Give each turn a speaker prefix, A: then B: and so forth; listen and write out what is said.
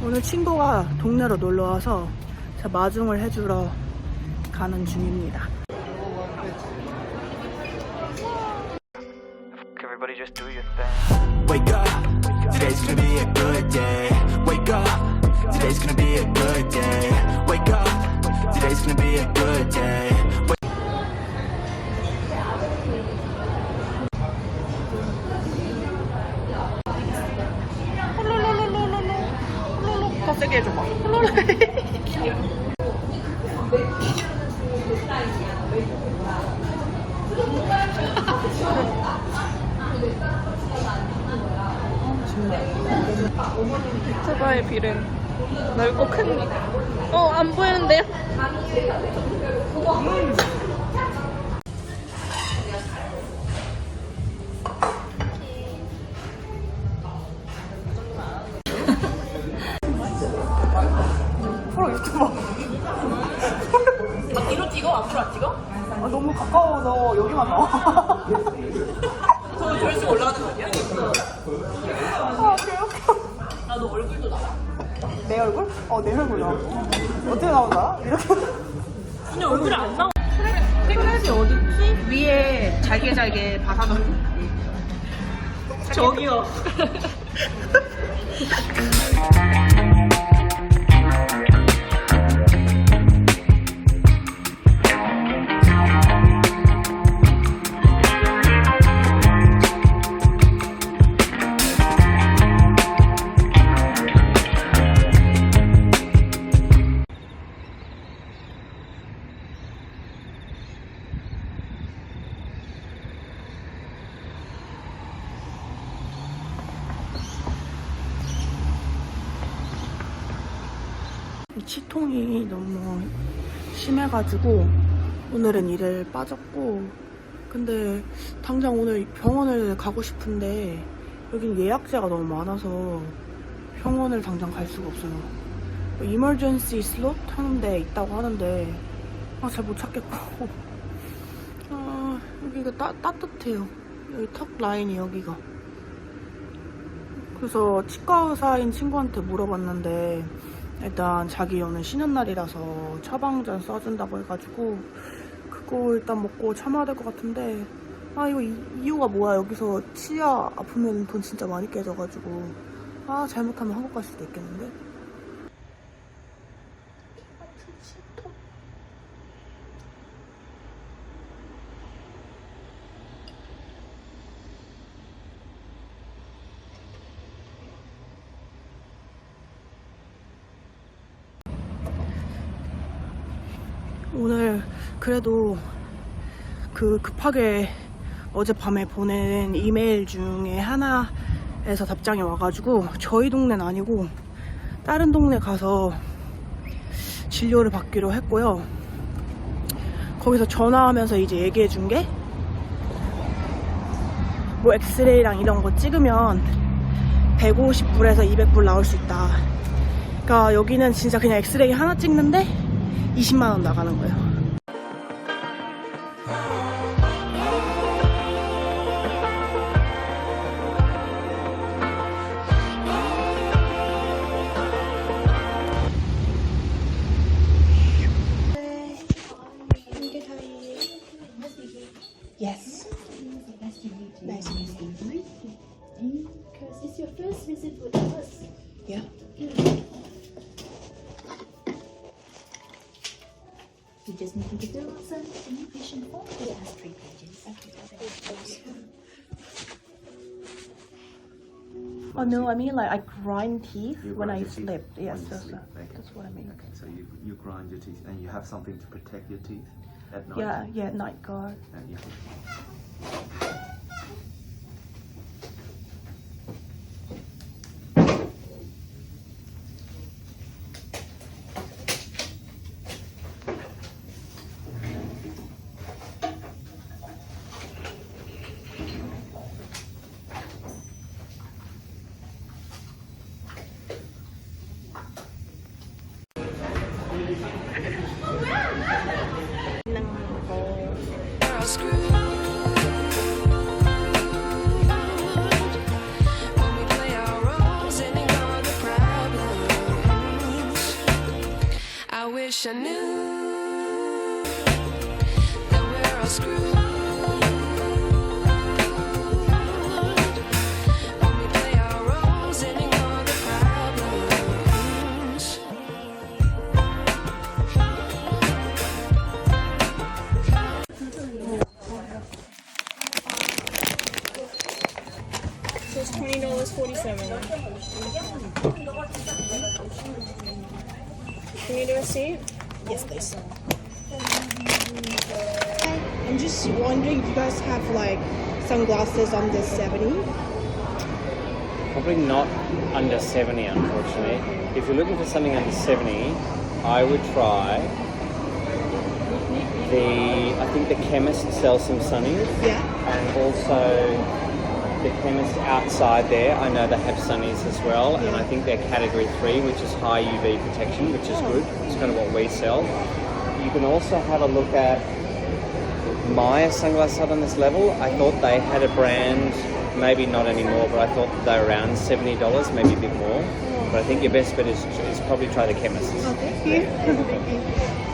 A: 오늘 친구가 동네로 놀러와서 제가 마중을 해주러 가는 중입니다.
B: Everybody just do your thing.
C: Wake up, today's gonna be a good day. Wake up, today's gonna be a good day. Wake up, today's gonna be a good day.
A: 더 세게 해줘봐.
D: 유튜버의 비는 넓고 큰 안 보이는데요?
A: 프로 유튜버.
D: 뒤로 찍어? 앞으로 안 찍어?
A: 아, 너무 가까워서 여기만 나와.
D: 저 조회수가 올라가는 거 아니야?
A: 아, 개웃겨.
D: 나도 얼굴도 나와.
A: 내 얼굴? 내 얼굴 나와. 어떻게 나온다? 이렇게.
D: 근데 얼굴이 안 나와. 트랩이 어딨지? 위에 잘게 바사놓은 저기요.
A: 이 치통이 너무 심해가지고 오늘은 일을 빠졌고, 근데 당장 오늘 병원을 가고 싶은데 여긴 예약제가 너무 많아서 병원을 당장 갈 수가 없어요. 이머전시 슬롯 하는 데 있다고 하는데 잘 못 찾겠고. 여기가 따뜻해요. 여기 턱 라인이 여기가. 그래서 치과 의사인 친구한테 물어봤는데 일단 자기 오늘 쉬는 날이라서 처방전 써준다고 해가지고 그거 일단 먹고 참아야 될 것 같은데, 이거 이유가 뭐야. 여기서 치아 아프면 돈 진짜 많이 깨져가지고 잘못하면 한국 갈 수도 있겠는데. 오늘 그래도 급하게 어젯밤에 보낸 이메일 중에 하나에서 답장이 와가지고 저희 동네는 아니고 다른 동네 가서 진료를 받기로 했고요. 거기서 전화하면서 이제 얘기해준 게 뭐 엑스레이랑 이런 거 찍으면 150불에서 200불 나올 수 있다. 그러니까 여기는 진짜 그냥 엑스레이 하나 찍는데 20만 원 나가는 거예요. Yes. Nice to meet you.
E: Because it's your first visit with us.
A: Yeah.
E: You just need to fill out some information form. It has 3 pages.
A: Oh no, I mean like I grind teeth
F: You
A: when
F: grind
A: I
F: your teeth
A: sleep. Yes,
F: when you
A: that's,
F: sleep. Okay.
A: that's what I mean.
F: Okay, so you grind your teeth and you have something to protect your teeth at night.
A: Yeah, night guard.
F: And you
D: 거.
G: wish I knew that we're all screwed when we play our roles and ignore the problems.
D: So it's $20.47. Can you do a seat?
A: Yes, please. I'm just wondering if you guys have like sunglasses under 70.
H: Probably not under 70, unfortunately. If you're looking for something under 70, I would try I think the chemist sells some sunnies.
A: Yeah.
H: And also the chemist outside there, I know they have sunnies as well. And I think they're category 3, which is high UV protection, which is good. It's kind of what we sell. You can also have a look at Maya Sunglass Hut on this level. I thought they had a brand, maybe not anymore, but I thought they were around $70, maybe a bit more. But I think your best bet is probably try the chemists.
A: Oh, thank you.